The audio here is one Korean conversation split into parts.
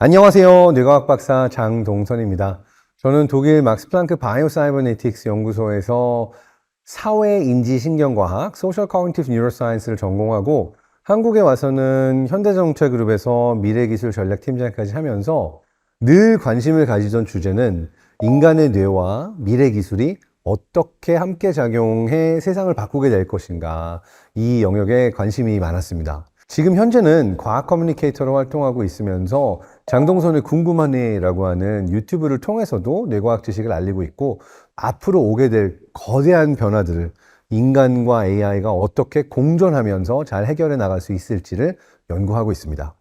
안녕하세요. 뇌과학 박사 장동선입니다. 저는 독일 막스 플랑크 바이오사이버네틱스 연구소에서 사회인지신경과학, Social Cognitive Neuroscience를 전공하고 한국에 와서는 현대자동차그룹에서 미래기술 전략팀장까지 하면서 늘 관심을 가지던 주제는 인간의 뇌와 미래기술이 어떻게 함께 작용해 세상을 바꾸게 될 것인가, 이 영역에 관심이 많았습니다. 지금 현재는 과학 커뮤니케이터로 활동하고 있으면서 장동선의 궁금하네라고 하는 유튜브를 통해서도 뇌과학 지식을 알리고 있고, 앞으로 오게 될 거대한 변화들을 인간과 AI가 어떻게 공존하면서 잘 해결해 나갈 수 있을지를 연구하고 있습니다.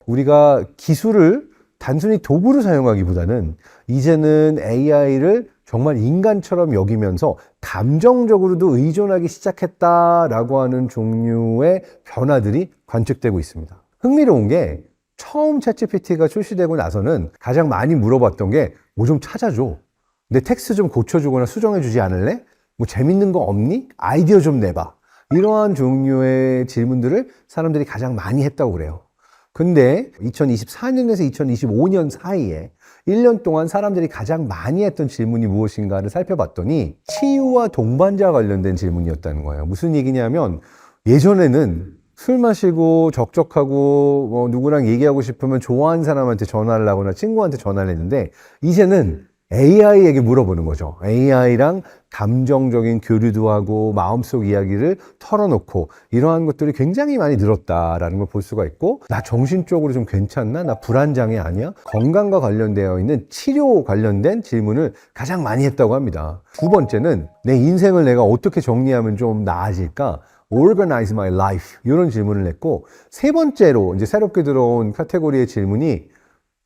우리가 기술을 단순히 도구로 사용하기보다는 이제는 AI를 정말 인간처럼 여기면서 감정적으로도 의존하기 시작했다라고 하는 종류의 변화들이 관측되고 있습니다. 흥미로운 게 처음 챗GPT가 출시되고 나서는 가장 많이 물어봤던 게 뭐 좀 찾아줘. 내 텍스트 좀 고쳐주거나 수정해주지 않을래? 뭐 재밌는 거 없니? 아이디어 좀 내봐. 이러한 종류의 질문들을 사람들이 가장 많이 했다고 그래요. 근데 2024년에서 2025년 사이에 1년 동안 사람들이 가장 많이 했던 질문이 무엇인가를 살펴봤더니 치유와 동반자 관련된 질문이었다는 거예요. 무슨 얘기냐면 예전에는 술 마시고 적적하고 누구랑 얘기하고 싶으면 좋아하는 사람한테 전화를 하거나 친구한테 전화를 했는데 이제는 AI에게 물어보는 거죠. AI랑 감정적인 교류도 하고 마음속 이야기를 털어놓고 이러한 것들이 굉장히 많이 늘었다라는 걸 볼 수가 있고, 나 정신적으로 좀 괜찮나? 나 불안장애 아니야? 건강과 관련되어 있는 치료 관련된 질문을 가장 많이 했다고 합니다. 두 번째는 내 인생을 내가 어떻게 정리하면 좀 나아질까? Organize my life. 이런 질문을 했고, 세 번째로 이제 새롭게 들어온 카테고리의 질문이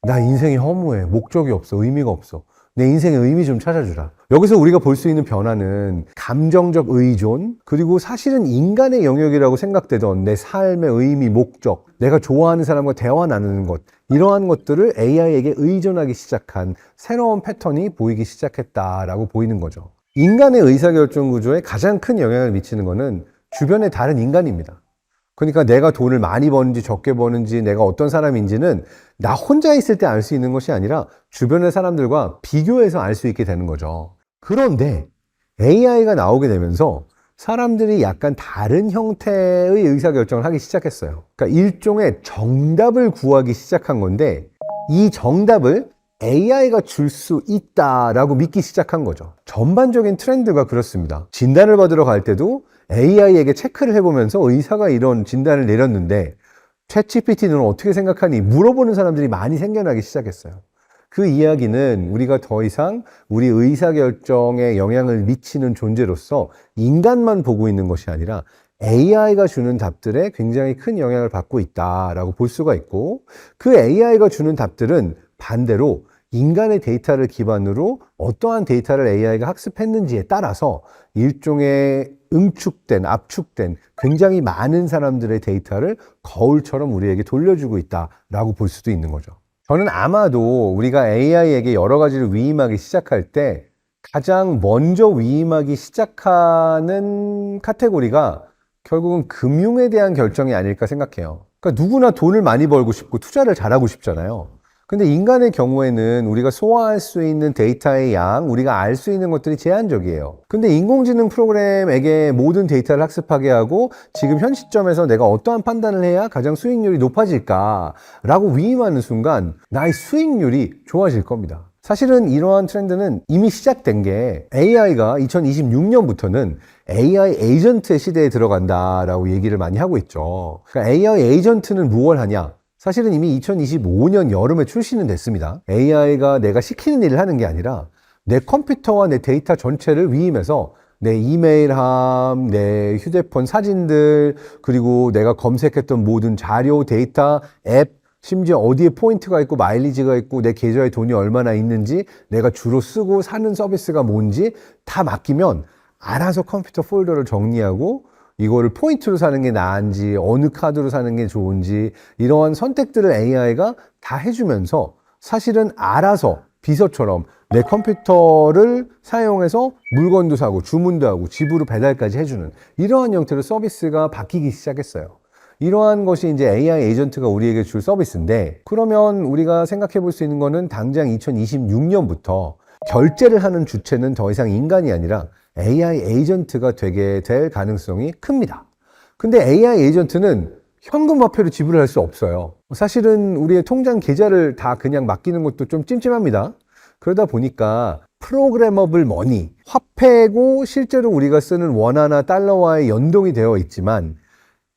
나 인생이 허무해. 목적이 없어. 의미가 없어. 내 인생의 의미 좀 찾아주라. 여기서 우리가 볼 수 있는 변화는 감정적 의존, 그리고 사실은 인간의 영역이라고 생각되던 내 삶의 의미, 목적, 내가 좋아하는 사람과 대화 나누는 것, 이러한 것들을 AI에게 의존하기 시작한 새로운 패턴이 보이기 시작했다라고 보이는 거죠. 인간의 의사결정 구조에 가장 큰 영향을 미치는 것은 주변의 다른 인간입니다. 그러니까 내가 돈을 많이 버는지 적게 버는지 내가 어떤 사람인지는 나 혼자 있을 때 알 수 있는 것이 아니라 주변의 사람들과 비교해서 알 수 있게 되는 거죠. 그런데 AI가 나오게 되면서 사람들이 약간 다른 형태의 의사결정을 하기 시작했어요. 그러니까 일종의 정답을 구하기 시작한 건데 이 정답을 AI가 줄 수 있다라고 믿기 시작한 거죠. 전반적인 트렌드가 그렇습니다. 진단을 받으러 갈 때도 AI에게 체크를 해보면서 의사가 이런 진단을 내렸는데 챗GPT는 어떻게 생각하니? 물어보는 사람들이 많이 생겨나기 시작했어요. 그 이야기는 우리가 더 이상 우리 의사결정에 영향을 미치는 존재로서 인간만 보고 있는 것이 아니라 AI가 주는 답들에 굉장히 큰 영향을 받고 있다라고 볼 수가 있고, 그 AI가 주는 답들은 반대로 인간의 데이터를 기반으로 어떠한 데이터를 AI가 학습했는지에 따라서 일종의 응축된, 압축된 굉장히 많은 사람들의 데이터를 거울처럼 우리에게 돌려주고 있다라고 볼 수도 있는 거죠. 저는 아마도 우리가 AI에게 여러 가지를 위임하기 시작할 때 가장 먼저 위임하기 시작하는 카테고리가 결국은 금융에 대한 결정이 아닐까 생각해요. 그러니까 누구나 돈을 많이 벌고 싶고 투자를 잘하고 싶잖아요. 근데 인간의 경우에는 우리가 소화할 수 있는 데이터의 양, 우리가 알 수 있는 것들이 제한적이에요. 근데 인공지능 프로그램에게 모든 데이터를 학습하게 하고 지금 현 시점에서 내가 어떠한 판단을 해야 가장 수익률이 높아질까라고 위임하는 순간 나의 수익률이 좋아질 겁니다. 사실은 이러한 트렌드는 이미 시작된 게 AI가 2026년부터는 AI 에이전트의 시대에 들어간다라고 얘기를 많이 하고 있죠. 그러니까 AI 에이전트는 무엇을 하냐? 사실은 이미 2025년 여름에 출시는 됐습니다. AI가 내가 시키는 일을 하는 게 아니라 내 컴퓨터와 내 데이터 전체를 위임해서 내 이메일함, 내 휴대폰 사진들, 그리고 내가 검색했던 모든 자료, 데이터, 앱, 심지어 어디에 포인트가 있고 마일리지가 있고 내 계좌에 돈이 얼마나 있는지, 내가 주로 쓰고 사는 서비스가 뭔지 다 맡기면 알아서 컴퓨터 폴더를 정리하고 이거를 포인트로 사는 게 나은지 어느 카드로 사는 게 좋은지 이러한 선택들을 AI가 다 해주면서 사실은 알아서 비서처럼 내 컴퓨터를 사용해서 물건도 사고 주문도 하고 집으로 배달까지 해주는 이러한 형태로 서비스가 바뀌기 시작했어요. 이러한 것이 이제 AI 에이전트가 우리에게 줄 서비스인데, 그러면 우리가 생각해 볼 수 있는 거는 당장 2026년부터 결제를 하는 주체는 더 이상 인간이 아니라 AI 에이전트가 되게 될 가능성이 큽니다. 근데 AI 에이전트는 현금 화폐로 지불을 할 수 없어요. 사실은 우리의 통장 계좌를 다 그냥 맡기는 것도 좀 찜찜합니다. 그러다 보니까 프로그래머블 머니, 화폐고 실제로 우리가 쓰는 원화나 달러와의 연동이 되어 있지만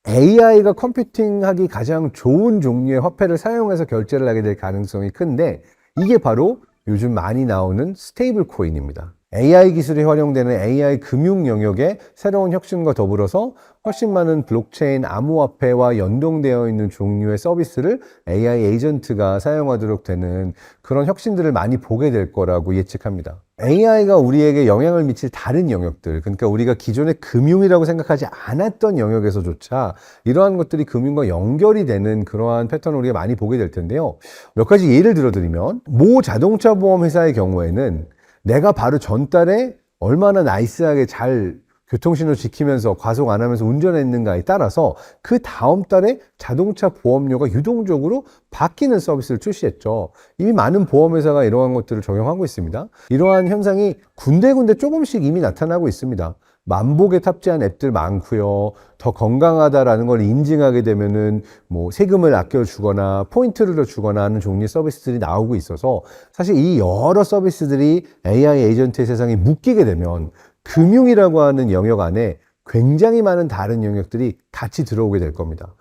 AI가 컴퓨팅하기 가장 좋은 종류의 화폐를 사용해서 결제를 하게 될 가능성이 큰데, 이게 바로 요즘 많이 나오는 스테이블 코인입니다. AI 기술이 활용되는 AI 금융 영역의 새로운 혁신과 더불어서 훨씬 많은 블록체인 암호화폐와 연동되어 있는 종류의 서비스를 AI 에이전트가 사용하도록 되는 그런 혁신들을 많이 보게 될 거라고 예측합니다. AI가 우리에게 영향을 미칠 다른 영역들, 그러니까 우리가 기존의 금융이라고 생각하지 않았던 영역에서조차 이러한 것들이 금융과 연결이 되는 그러한 패턴을 우리가 많이 보게 될 텐데요. 몇 가지 예를 들어드리면, 모 자동차 보험 회사의 경우에는 내가 바로 전달에 얼마나 나이스하게 잘 교통신호 지키면서 과속 안 하면서 운전했는가에 따라서 그 다음 달에 자동차 보험료가 유동적으로 바뀌는 서비스를 출시했죠. 이미 많은 보험회사가 이러한 것들을 적용하고 있습니다. 이러한 현상이 군데군데 조금씩 이미 나타나고 있습니다. 만복에 탑재한 앱들 많고요. 더 건강하다라는 걸 인증하게 되면은 뭐 세금을 아껴주거나 포인트를 더 주거나 하는 종류의 서비스들이 나오고 있어서, 사실 이 여러 서비스들이 AI 에이전트의 세상에 묶이게 되면 금융이라고 하는 영역 안에 굉장히 많은 다른 영역들이 같이 들어오게 될 겁니다.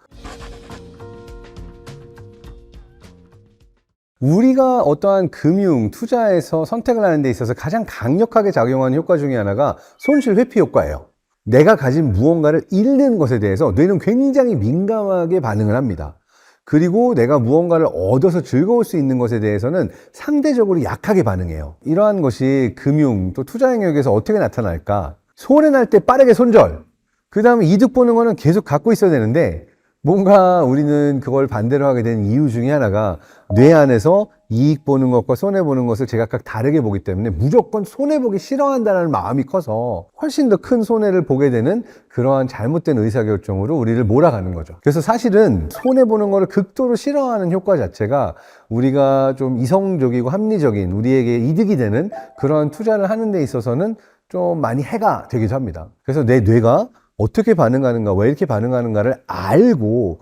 우리가 어떠한 금융, 투자에서 선택을 하는 데 있어서 가장 강력하게 작용하는 효과 중에 하나가 손실 회피 효과예요. 내가 가진 무언가를 잃는 것에 대해서 뇌는 굉장히 민감하게 반응을 합니다. 그리고 내가 무언가를 얻어서 즐거울 수 있는 것에 대해서는 상대적으로 약하게 반응해요. 이러한 것이 금융, 또 투자 영역에서 어떻게 나타날까? 손해날 때 빠르게 손절, 그 다음에 이득 보는 거는 계속 갖고 있어야 되는데, 뭔가 우리는 그걸 반대로 하게 된 이유 중에 하나가 뇌 안에서 이익 보는 것과 손해 보는 것을 제각각 다르게 보기 때문에 무조건 손해 보기 싫어한다는 마음이 커서 훨씬 더 큰 손해를 보게 되는 그러한 잘못된 의사결정으로 우리를 몰아가는 거죠. 그래서 사실은 손해 보는 거를 극도로 싫어하는 효과 자체가 우리가 좀 이성적이고 합리적인, 우리에게 이득이 되는 그러한 투자를 하는 데 있어서는 좀 많이 해가 되기도 합니다. 그래서 내 뇌가 어떻게 반응하는가, 왜 이렇게 반응하는가를 알고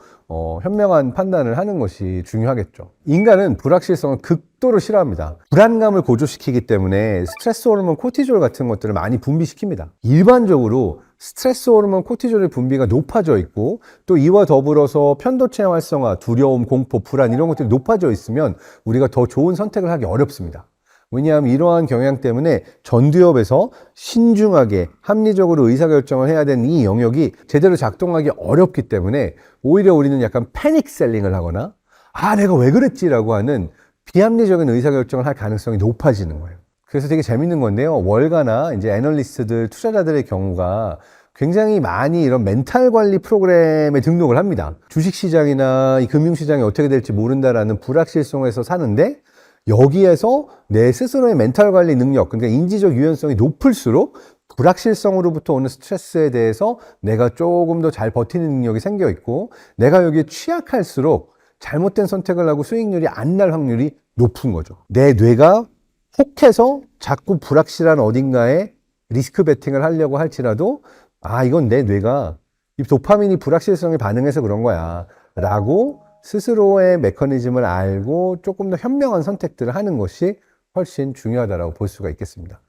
현명한 판단을 하는 것이 중요하겠죠. 인간은 불확실성을 극도로 싫어합니다. 불안감을 고조시키기 때문에 스트레스 호르몬 코티졸 같은 것들을 많이 분비시킵니다. 일반적으로 스트레스 호르몬 코티졸의 분비가 높아져 있고, 또 이와 더불어서 편도체 활성화, 두려움, 공포, 불안 이런 것들이 높아져 있으면 우리가 더 좋은 선택을 하기 어렵습니다. 왜냐하면 이러한 경향 때문에 전두엽에서 신중하게 합리적으로 의사결정을 해야 되는 이 영역이 제대로 작동하기 어렵기 때문에 오히려 우리는 약간 패닉 셀링을 하거나 내가 왜 그랬지라고 하는 비합리적인 의사결정을 할 가능성이 높아지는 거예요. 그래서 되게 재밌는 건데요. 월가나 이제 애널리스트들, 투자자들의 경우가 굉장히 많이 이런 멘탈 관리 프로그램에 등록을 합니다. 주식시장이나 이 금융시장이 어떻게 될지 모른다라는 불확실성에서 사는데, 여기에서 내 스스로의 멘탈 관리 능력, 그러니까 인지적 유연성이 높을수록 불확실성으로부터 오는 스트레스에 대해서 내가 조금 더 잘 버티는 능력이 생겨 있고, 내가 여기에 취약할수록 잘못된 선택을 하고 수익률이 안 날 확률이 높은 거죠. 내 뇌가 혹해서 자꾸 불확실한 어딘가에 리스크 베팅을 하려고 할지라도 이건 내 뇌가 이 도파민이 불확실성에 반응해서 그런 거야 라고 스스로의 메커니즘을 알고 조금 더 현명한 선택들을 하는 것이 훨씬 중요하다고 볼 수가 있겠습니다.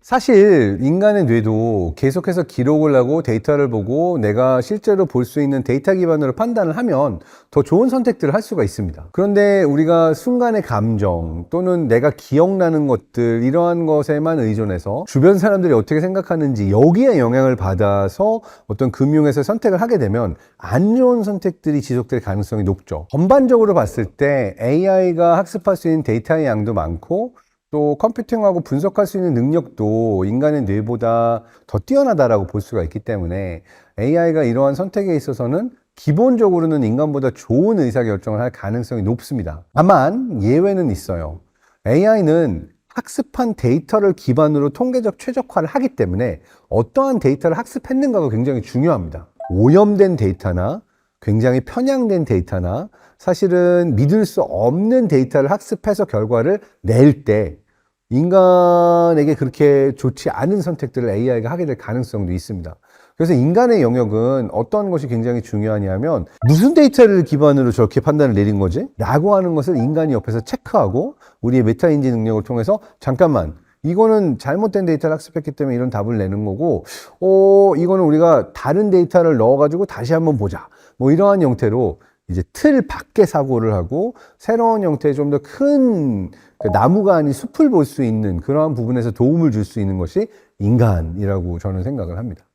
사실 인간의 뇌도 계속해서 기록을 하고 데이터를 보고 내가 실제로 볼 수 있는 데이터 기반으로 판단을 하면 더 좋은 선택들을 할 수가 있습니다. 그런데 우리가 순간의 감정 또는 내가 기억나는 것들, 이러한 것에만 의존해서 주변 사람들이 어떻게 생각하는지 여기에 영향을 받아서 어떤 금융에서 선택을 하게 되면 안 좋은 선택들이 지속될 가능성이 높죠. 전반적으로 봤을 때 AI가 학습할 수 있는 데이터의 양도 많고, 또 컴퓨팅하고 분석할 수 있는 능력도 인간의 뇌보다 더 뛰어나다라고 볼 수가 있기 때문에 AI가 이러한 선택에 있어서는 기본적으로는 인간보다 좋은 의사결정을 할 가능성이 높습니다. 다만 예외는 있어요. AI는 학습한 데이터를 기반으로 통계적 최적화를 하기 때문에 어떠한 데이터를 학습했는가가 굉장히 중요합니다. 오염된 데이터나 굉장히 편향된 데이터나 사실은 믿을 수 없는 데이터를 학습해서 결과를 낼 때 인간에게 그렇게 좋지 않은 선택들을 AI가 하게 될 가능성도 있습니다. 그래서 인간의 영역은 어떤 것이 굉장히 중요하냐면 무슨 데이터를 기반으로 저렇게 판단을 내린 거지? 라고 하는 것을 인간이 옆에서 체크하고 우리의 메타인지 능력을 통해서 잠깐만 이거는 잘못된 데이터를 학습했기 때문에 이런 답을 내는 거고 이거는 우리가 다른 데이터를 넣어가지고 다시 한번 보자 뭐 이러한 형태로 이제 틀 밖의 사고를 하고 새로운 형태의 좀 더 큰 나무가 아닌 숲을 볼 수 있는 그러한 부분에서 도움을 줄 수 있는 것이 인간이라고 저는 생각을 합니다.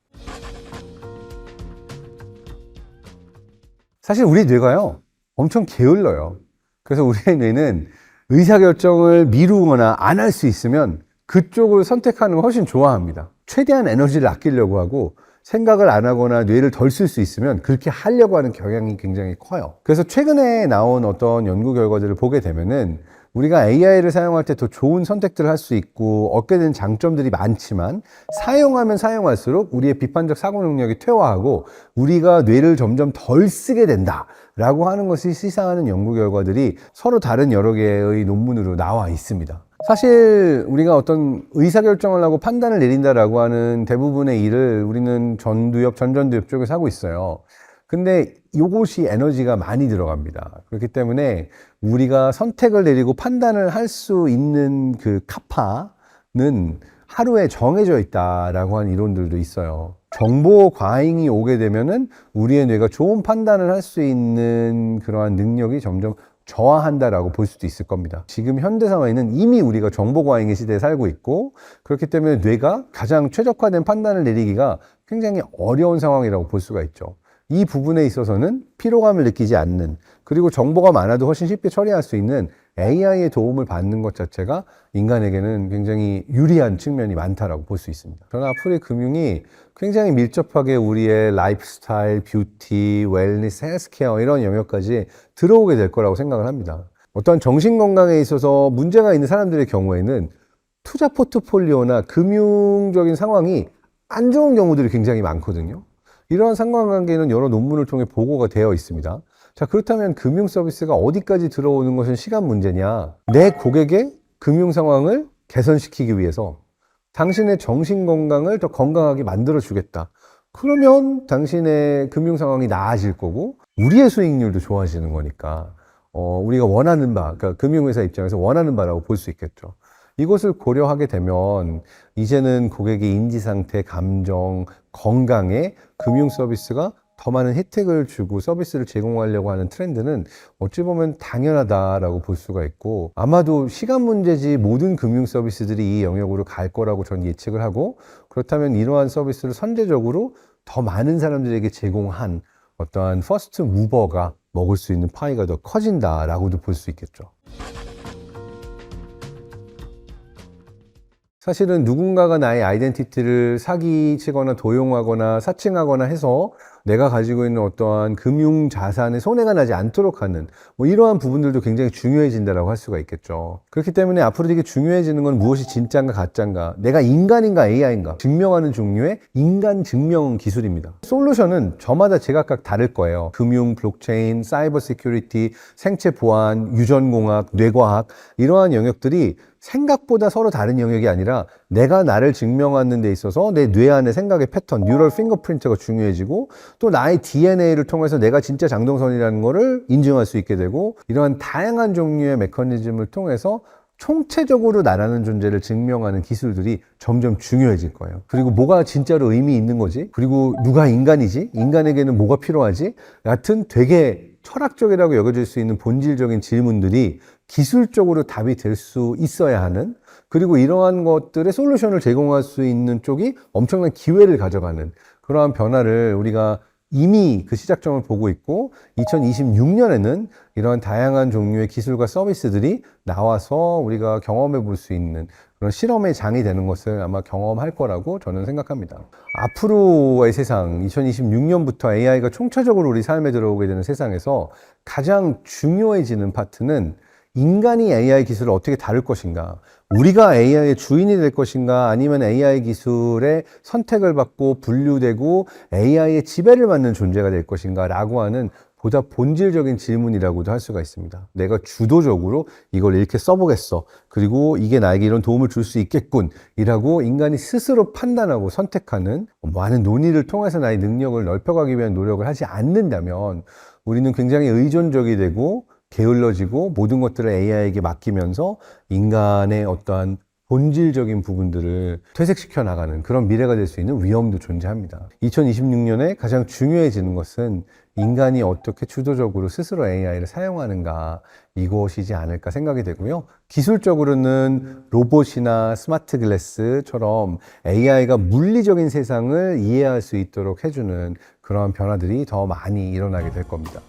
사실 우리 뇌가요 엄청 게을러요. 그래서 우리의 뇌는 의사결정을 미루거나 안 할 수 있으면 그쪽을 선택하는 걸 훨씬 좋아합니다. 최대한 에너지를 아끼려고 하고 생각을 안 하거나 뇌를 덜 쓸 수 있으면 그렇게 하려고 하는 경향이 굉장히 커요. 그래서 최근에 나온 어떤 연구 결과들을 보게 되면은 우리가 AI를 사용할 때 더 좋은 선택들을 할 수 있고 얻게 되는 장점들이 많지만 사용하면 사용할수록 우리의 비판적 사고 능력이 퇴화하고 우리가 뇌를 점점 덜 쓰게 된다라고 하는 것이 시사하는 연구 결과들이 서로 다른 여러 개의 논문으로 나와 있습니다. 사실 우리가 어떤 의사결정을 하고 판단을 내린다라고 하는 대부분의 일을 우리는 전전두엽 쪽에서 하고 있어요. 근데 이것이 에너지가 많이 들어갑니다. 그렇기 때문에 우리가 선택을 내리고 판단을 할 수 있는 그 카파는 하루에 정해져 있다라고 하는 이론들도 있어요. 정보 과잉이 오게 되면은 우리의 뇌가 좋은 판단을 할 수 있는 그러한 능력이 점점 저하한다라고 볼 수도 있을 겁니다. 지금 현대 사회는 이미 우리가 정보 과잉의 시대에 살고 있고 그렇기 때문에 뇌가 가장 최적화된 판단을 내리기가 굉장히 어려운 상황이라고 볼 수가 있죠. 이 부분에 있어서는 피로감을 느끼지 않는 그리고 정보가 많아도 훨씬 쉽게 처리할 수 있는 AI의 도움을 받는 것 자체가 인간에게는 굉장히 유리한 측면이 많다라고 볼 수 있습니다. 저는 앞으로의 금융이 굉장히 밀접하게 우리의 라이프스타일, 뷰티, 웰니스, 헬스케어 이런 영역까지 들어오게 될 거라고 생각을 합니다. 어떤 정신건강에 있어서 문제가 있는 사람들의 경우에는 투자 포트폴리오나 금융적인 상황이 안 좋은 경우들이 굉장히 많거든요. 이러한 상관관계는 여러 논문을 통해 보고가 되어 있습니다. 자, 그렇다면 금융 서비스가 어디까지 들어오는 것은 시간 문제냐? 내 고객의 금융 상황을 개선시키기 위해서 당신의 정신 건강을 더 건강하게 만들어 주겠다. 그러면 당신의 금융 상황이 나아질 거고 우리의 수익률도 좋아지는 거니까 우리가 원하는 바, 그러니까 금융회사 입장에서 원하는 바라고 볼 수 있겠죠. 이것을 고려하게 되면 이제는 고객의 인지 상태, 감정, 건강에 금융 서비스가 더 많은 혜택을 주고 서비스를 제공하려고 하는 트렌드는 어찌 보면 당연하다라고 볼 수가 있고 아마도 시간 문제지 모든 금융 서비스들이 이 영역으로 갈 거라고 저는 예측을 하고 그렇다면 이러한 서비스를 선제적으로 더 많은 사람들에게 제공한 어떠한 퍼스트 무버가 먹을 수 있는 파이가 더 커진다라고도 볼 수 있겠죠. 사실은 누군가가 나의 아이덴티티를 사기치거나 도용하거나 사칭하거나 해서 내가 가지고 있는 어떠한 금융 자산에 손해가 나지 않도록 하는 뭐 이러한 부분들도 굉장히 중요해진다라고 할 수가 있겠죠. 그렇기 때문에 앞으로 되게 중요해지는 건 무엇이 진짜인가 가짜인가, 내가 인간인가 AI인가 증명하는 종류의 인간 증명 기술입니다. 솔루션은 저마다 제각각 다를 거예요. 금융, 블록체인, 사이버 시큐리티, 생체 보안, 유전공학, 뇌과학 이러한 영역들이 생각보다 서로 다른 영역이 아니라 내가 나를 증명하는 데 있어서 내 뇌 안의 생각의 패턴, 뉴럴 핑거프린트가 중요해지고 또 나의 DNA를 통해서 내가 진짜 장동선이라는 거를 인증할 수 있게 되고 이러한 다양한 종류의 메커니즘을 통해서 총체적으로 나라는 존재를 증명하는 기술들이 점점 중요해질 거예요. 그리고 뭐가 진짜로 의미 있는 거지? 그리고 누가 인간이지? 인간에게는 뭐가 필요하지? 같은 되게 철학적이라고 여겨질 수 있는 본질적인 질문들이 기술적으로 답이 될 수 있어야 하는 그리고 이러한 것들의 솔루션을 제공할 수 있는 쪽이 엄청난 기회를 가져가는 그러한 변화를 우리가 이미 그 시작점을 보고 있고 2026년에는 이런 다양한 종류의 기술과 서비스들이 나와서 우리가 경험해 볼 수 있는 그런 실험의 장이 되는 것을 아마 경험할 거라고 저는 생각합니다. 앞으로의 세상, 2026년부터 AI가 총체적으로 우리 삶에 들어오게 되는 세상에서 가장 중요해지는 파트는 인간이 AI 기술을 어떻게 다룰 것인가, 우리가 AI의 주인이 될 것인가, 아니면 AI 기술의 선택을 받고 분류되고 AI의 지배를 받는 존재가 될 것인가 라고 하는 보다 본질적인 질문이라고도 할 수가 있습니다. 내가 주도적으로 이걸 이렇게 써보겠어. 그리고 이게 나에게 이런 도움을 줄 수 있겠군. 이라고 인간이 스스로 판단하고 선택하는 많은 논의를 통해서 나의 능력을 넓혀가기 위한 노력을 하지 않는다면 우리는 굉장히 의존적이 되고 게을러지고 모든 것들을 AI에게 맡기면서 인간의 어떠한 본질적인 부분들을 퇴색시켜 나가는 그런 미래가 될 수 있는 위험도 존재합니다. 2026년에 가장 중요해지는 것은 인간이 어떻게 주도적으로 스스로 AI를 사용하는가, 이것이지 않을까 생각이 되고요. 기술적으로는 로봇이나 스마트 글래스처럼 AI가 물리적인 세상을 이해할 수 있도록 해주는 그런 변화들이 더 많이 일어나게 될 겁니다.